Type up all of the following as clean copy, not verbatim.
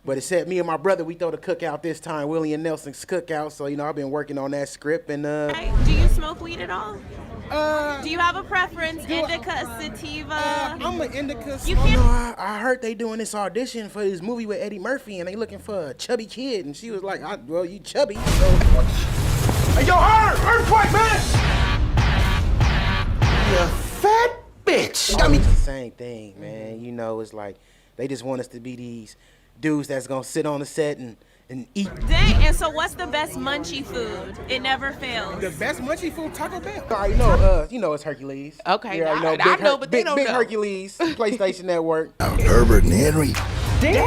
But it said me and my brother, we throw the cookout this time, Willie and Nelson's cookout. So, I've been working on that script and Hey, do you smoke weed at all? Do you have a preference? Indica, sativa? I'm an indica. You can't. I heard they doing this audition for this movie with Eddie Murphy, and they looking for a chubby kid, and she was like, "Well, you chubby." So. Hey, yo, earthquake, man! You fat bitch. Got me the same thing, man. It's like they just want us to be these dudes that's gonna sit on the set and eat. Dang, and so what's the best munchy food? It never fails. The best munchy food, Taco Bell. I know, it's Hercules. Okay, Yeah, I know, but they don't big know. Hercules, PlayStation Network. Herbert and Henry. Damn!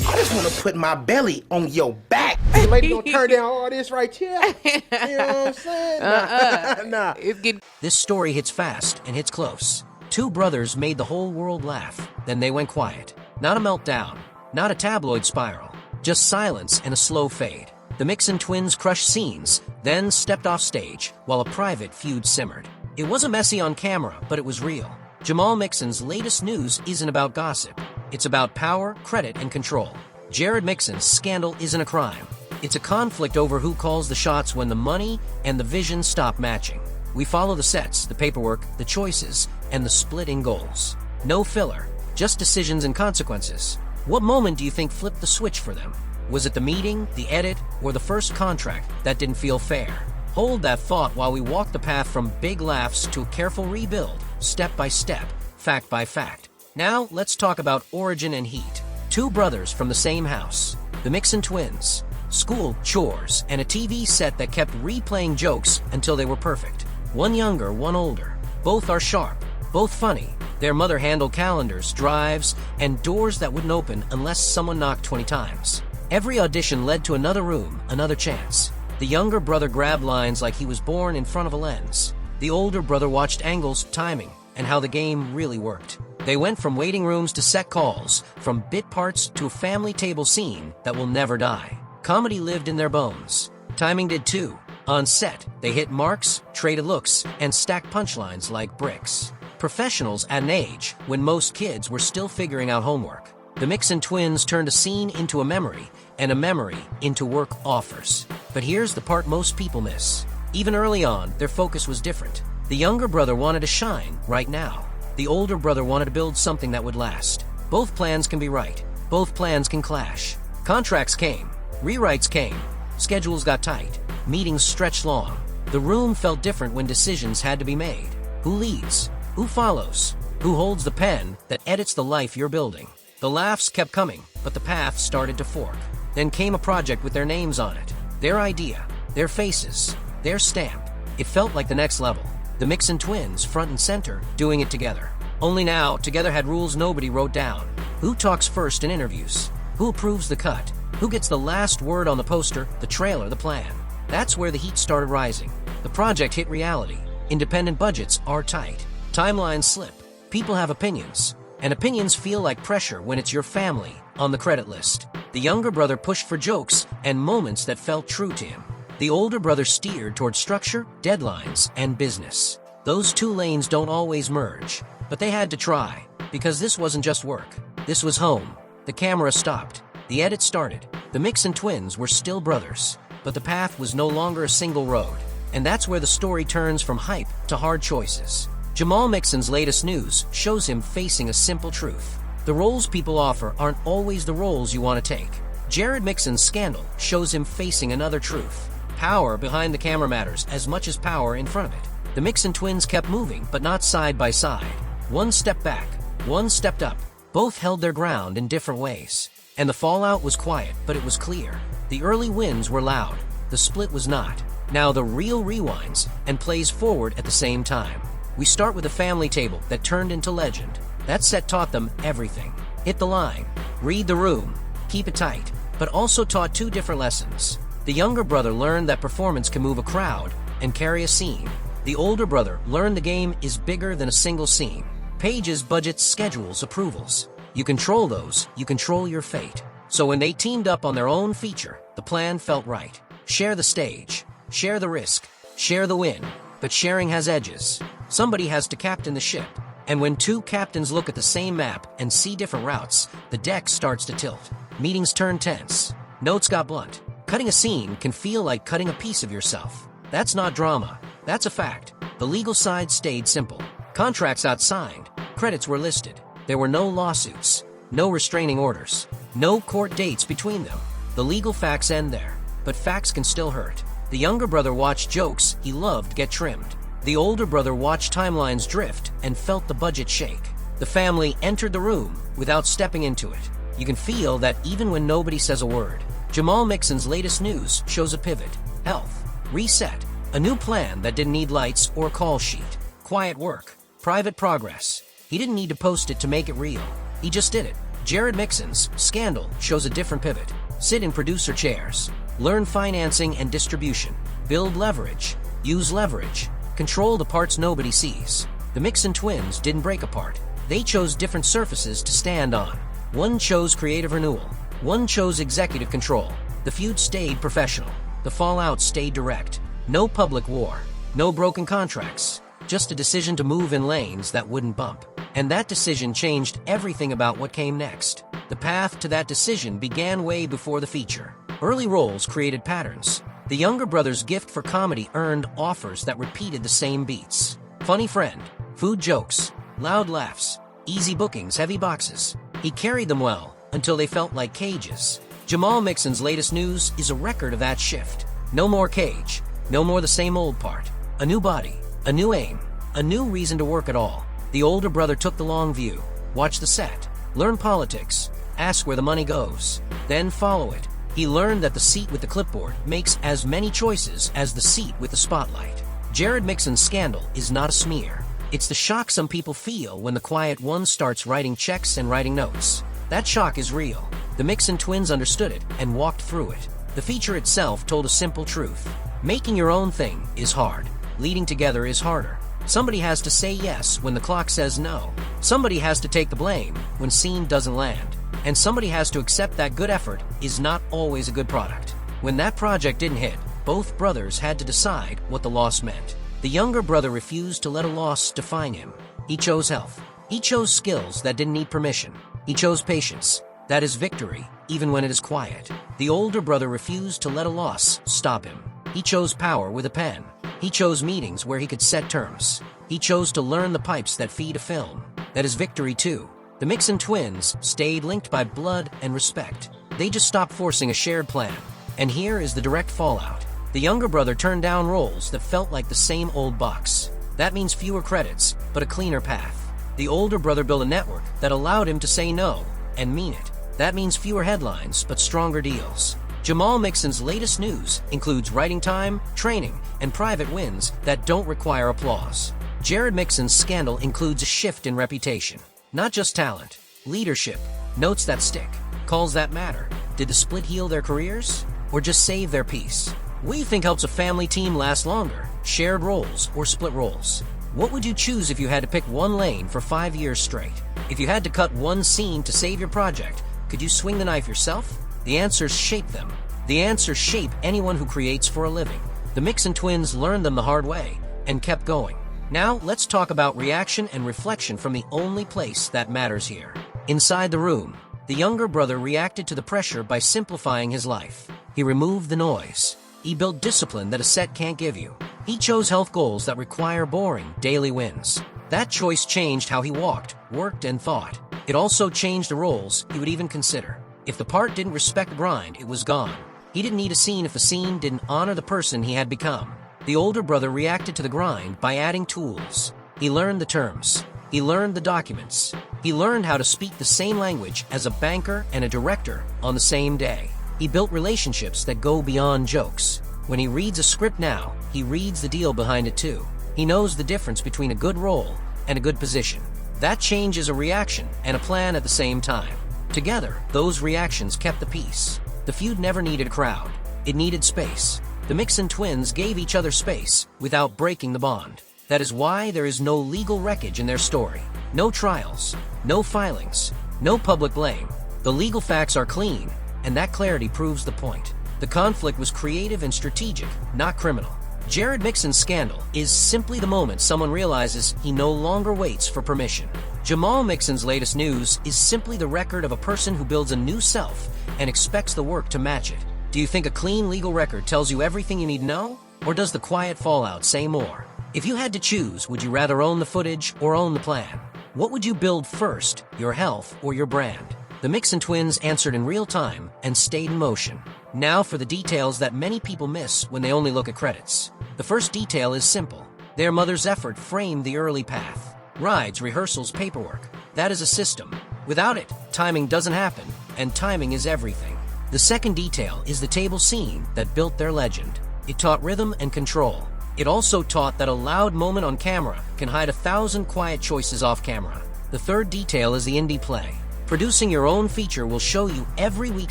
I just want to put my belly on your back. The lady gonna turn down all this right here. You know what I'm saying? Nah. It's getting... This story hits fast and hits close. Two brothers made the whole world laugh. Then they went quiet. Not a meltdown, not a tabloid spiral, just silence and a slow fade. The Mixon twins crushed scenes, then stepped off stage while a private feud simmered. It wasn't messy on camera, but it was real. Jamal Mixon's latest news isn't about gossip. It's about power, credit, and control. Jared Mixon's scandal isn't a crime. It's a conflict over who calls the shots when the money and the vision stop matching. We follow the sets, the paperwork, the choices, and the splitting goals. No filler, just decisions and consequences. What moment do you think flipped the switch for them? Was it the meeting, the edit, or the first contract that didn't feel fair? Hold that thought while we walk the path from big laughs to a careful rebuild, step by step, fact by fact. Now, let's talk about origin and heat. Two brothers from the same house, the Mixon twins. School, chores, and a TV set that kept replaying jokes until they were perfect. One younger, one older. Both are sharp, both funny. Their mother handled calendars, drives, and doors that wouldn't open unless someone knocked 20 times. Every audition led to another room, another chance. The younger brother grabbed lines like he was born in front of a lens. The older brother watched angles, timing, and how the game really worked. They went from waiting rooms to set calls, from bit parts to a family table scene that will never die. Comedy lived in their bones. Timing did too. On set, they hit marks, traded looks, and stacked punchlines like bricks. Professionals at an age when most kids were still figuring out homework. The Mixon twins turned a scene into a memory, and a memory into work offers. But here's the part most people miss. Even early on, their focus was different. The younger brother wanted to shine right now. The older brother wanted to build something that would last. Both plans can be right. Both plans can clash. Contracts came. Rewrites came. Schedules got tight. Meetings stretched long. The room felt different when decisions had to be made. Who leads? Who follows? Who holds the pen that edits the life you're building? The laughs kept coming, but the path started to fork. Then came a project with their names on it. Their idea. Their faces. Their stamp. It felt like the next level. The Mixon twins, front and center, doing it together. Only now, together had rules nobody wrote down. Who talks first in interviews? Who approves the cut? Who gets the last word on the poster, the trailer, the plan? That's where the heat started rising. The project hit reality. Independent budgets are tight. Timelines slip. People have opinions. And opinions feel like pressure when it's your family on the credit list. The younger brother pushed for jokes and moments that felt true to him. The older brother steered toward structure, deadlines, and business. Those two lanes don't always merge, but they had to try, because this wasn't just work. This was home. The camera stopped. The edit started. The Mixon twins were still brothers, but the path was no longer a single road. And that's where the story turns from hype to hard choices. Jamal Mixon's latest news shows him facing a simple truth. The roles people offer aren't always the roles you want to take. Jared Mixon's scandal shows him facing another truth. Power behind the camera matters as much as power in front of it. The Mixon twins kept moving, but not side by side. One stepped back, one stepped up. Both held their ground in different ways. And the fallout was quiet, but it was clear. The early wins were loud. The split was not. Now the real rewinds and plays forward at the same time. We start with a family table that turned into legend. That set taught them everything. Hit the line, read the room, keep it tight, but also taught two different lessons. The younger brother learned that performance can move a crowd and carry a scene. The older brother learned the game is bigger than a single scene. Pages, budgets, schedules, approvals. You control those, you control your fate. So when they teamed up on their own feature, the plan felt right. Share the stage, share the risk, share the win. But sharing has edges. Somebody has to captain the ship. And when two captains look at the same map and see different routes, the deck starts to tilt. Meetings turn tense. Notes got blunt. Cutting a scene can feel like cutting a piece of yourself. That's not drama. That's a fact. The legal side stayed simple. Contracts got signed. Credits were listed. There were no lawsuits. No restraining orders. No court dates between them. The legal facts end there. But facts can still hurt. The younger brother watched jokes he loved get trimmed. The older brother watched timelines drift and felt the budget shake. The family entered the room without stepping into it. You can feel that even when nobody says a word. Jamal Mixon's latest news shows a pivot, health, reset, a new plan that didn't need lights or a call sheet. Quiet work, private progress. He didn't need to post it to make it real. He just did it. Jared Mixon's Scandal shows a different pivot. Sit in producer chairs. Learn financing and distribution. Build leverage. Use leverage. Control the parts nobody sees. The Mixon twins didn't break apart. They chose different surfaces to stand on. One chose creative renewal. One chose executive control. The feud stayed professional. The fallout stayed direct. No public war. No broken contracts. Just a decision to move in lanes that wouldn't bump. And that decision changed everything about what came next. The path to that decision began way before the feature. Early roles created patterns. The younger brother's gift for comedy earned offers that repeated the same beats. Funny friend, food jokes, loud laughs, easy bookings, heavy boxes. He carried them well until they felt like cages. Jamal Mixon's latest news is a record of that shift. No more cage, no more the same old part. A new body, a new aim, a new reason to work at all. The older brother took the long view, watch the set, learn politics, ask where the money goes, then follow it. He learned that the seat with the clipboard makes as many choices as the seat with the spotlight. Jared Mixon's Scandal is not a smear. It's the shock some people feel when the quiet one starts writing checks and writing notes. That shock is real. The Mixon twins understood it and walked through it. The feature itself told a simple truth. Making your own thing is hard. Leading together is harder. Somebody has to say yes when the clock says no. Somebody has to take the blame when scene doesn't land. And somebody has to accept that good effort is not always a good product. When that project didn't hit, both brothers had to decide what the loss meant. The younger brother refused to let a loss define him. He chose health. He chose skills that didn't need permission. He chose patience. That is victory, even when it is quiet. The older brother refused to let a loss stop him. He chose power with a pen. He chose meetings where he could set terms. He chose to learn the pipes that feed a film. That is victory too. The Mixon twins stayed linked by blood and respect. They just stopped forcing a shared plan. And here is the direct fallout. The younger brother turned down roles that felt like the same old box. That means fewer credits, but a cleaner path. The older brother built a network that allowed him to say no and mean it. That means fewer headlines, but stronger deals. Jamal Mixon's latest news includes writing time, training, and private wins that don't require applause. Jared Mixon's Scandal includes a shift in reputation. Not just talent, leadership, notes that stick, calls that matter. Did the split heal their careers? Or just save their peace? What do you think helps a family team last longer? Shared roles or split roles? What would you choose if you had to pick one lane for 5 years straight? If you had to cut one scene to save your project, could you swing the knife yourself? The answers shape them. The answers shape anyone who creates for a living. The Mixon twins learned them the hard way and kept going. Now, let's talk about reaction and reflection from the only place that matters here. Inside the room, the younger brother reacted to the pressure by simplifying his life. He removed the noise. He built discipline that a set can't give you. He chose health goals that require boring, daily wins. That choice changed how he walked, worked, and thought. It also changed the roles he would even consider. If the part didn't respect the grind, it was gone. He didn't need a scene if the scene didn't honor the person he had become. The older brother reacted to the grind by adding tools. He learned the terms. He learned the documents. He learned how to speak the same language as a banker and a director on the same day. He built relationships that go beyond jokes. When he reads a script now, he reads the deal behind it too. He knows the difference between a good role and a good position. That change is a reaction and a plan at the same time. Together, those reactions kept the peace. The feud never needed a crowd. It needed space. The Mixon twins gave each other space without breaking the bond. That is why there is no legal wreckage in their story. No trials, no filings, no public blame. The legal facts are clean, and that clarity proves the point. The conflict was creative and strategic, not criminal. Jared Mixon's scandal is simply the moment someone realizes he no longer waits for permission. Jamal Mixon's latest news is simply the record of a person who builds a new self and expects the work to match it. Do you think a clean legal record tells you everything you need to know? Or does the quiet fallout say more? If you had to choose, would you rather own the footage or own the plan? What would you build first, your health or your brand? The Mixon twins answered in real time and stayed in motion. Now for the details that many people miss when they only look at credits. The first detail is simple. Their mother's effort framed the early path. Rides, rehearsals, paperwork. That is a system. Without it, timing doesn't happen, and timing is everything. The second detail is the table scene that built their legend. It taught rhythm and control. It also taught that a loud moment on camera can hide 1,000 quiet choices off camera. The third detail is the indie play. Producing your own feature will show you every weak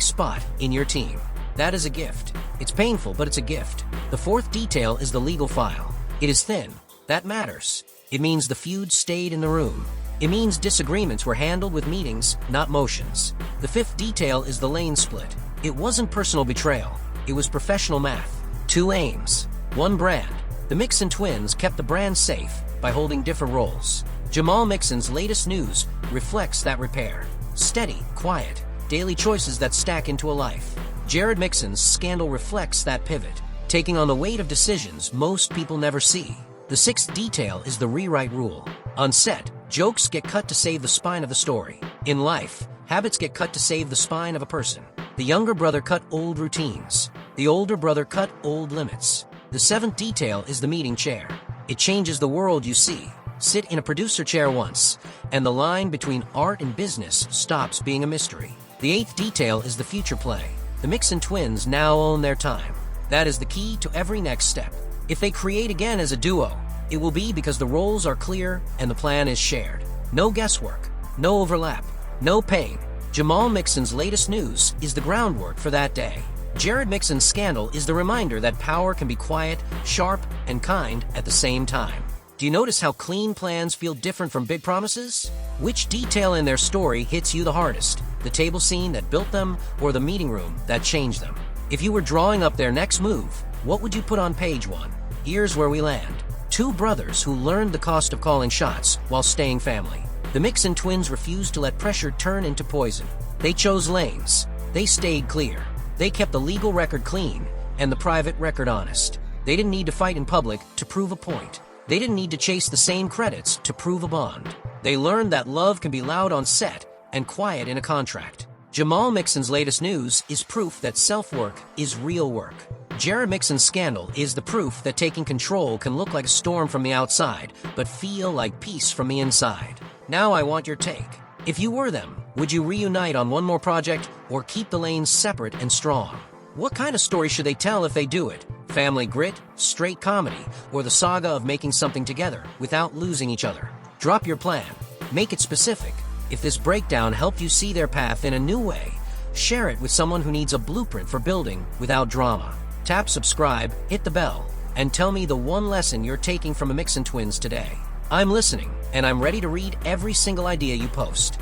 spot in your team. That is a gift. It's painful, but it's a gift. The fourth detail is the legal file. It is thin. That matters. It means the feud stayed in the room. It means disagreements were handled with meetings, not motions. The fifth detail is the lane split. It wasn't personal betrayal. It was professional math. 2 aims, 1 brand. The Mixon twins kept the brand safe by holding different roles. Jamal Mixon's latest news reflects that repair. Steady, quiet, daily choices that stack into a life. Jared Mixon's scandal reflects that pivot, taking on the weight of decisions most people never see. The sixth detail is the rewrite rule. On set, jokes get cut to save the spine of the story. In life, habits get cut to save the spine of a person. The younger brother cut old routines. The older brother cut old limits. The seventh detail is the meeting chair. It changes the world you see. Sit in a producer chair once, and the line between art and business stops being a mystery. The eighth detail is the future play. The Mixon twins now own their time. That is the key to every next step. If they create again as a duo, it will be because the roles are clear and the plan is shared. No guesswork, no overlap, no pain. Jamal Mixon's latest news is the groundwork for that day. Jared Mixon's scandal is the reminder that power can be quiet, sharp, and kind at the same time. Do you notice how clean plans feel different from big promises? Which detail in their story hits you the hardest? The table scene that built them or the meeting room that changed them? If you were drawing up their next move, what would you put on page 1? Here's where we land. 2 brothers who learned the cost of calling shots while staying family. The Mixon twins refused to let pressure turn into poison. They chose lanes. They stayed clear. They kept the legal record clean and the private record honest. They didn't need to fight in public to prove a point. They didn't need to chase the same credits to prove a bond. They learned that love can be loud on set and quiet in a contract. Jamal Mixon's latest news is proof that self-work is real work. Jared Mixon's scandal is the proof that taking control can look like a storm from the outside, but feel like peace from the inside. Now I want your take. If you were them, would you reunite on one more project or keep the lanes separate and strong? What kind of story should they tell if they do it? Family grit, straight comedy, or the saga of making something together without losing each other? Drop your plan. Make it specific. If this breakdown helped you see their path in a new way, share it with someone who needs a blueprint for building without drama. Tap subscribe, hit the bell, and tell me the one lesson you're taking from a Mixon twins today. I'm listening, and I'm ready to read every single idea you post.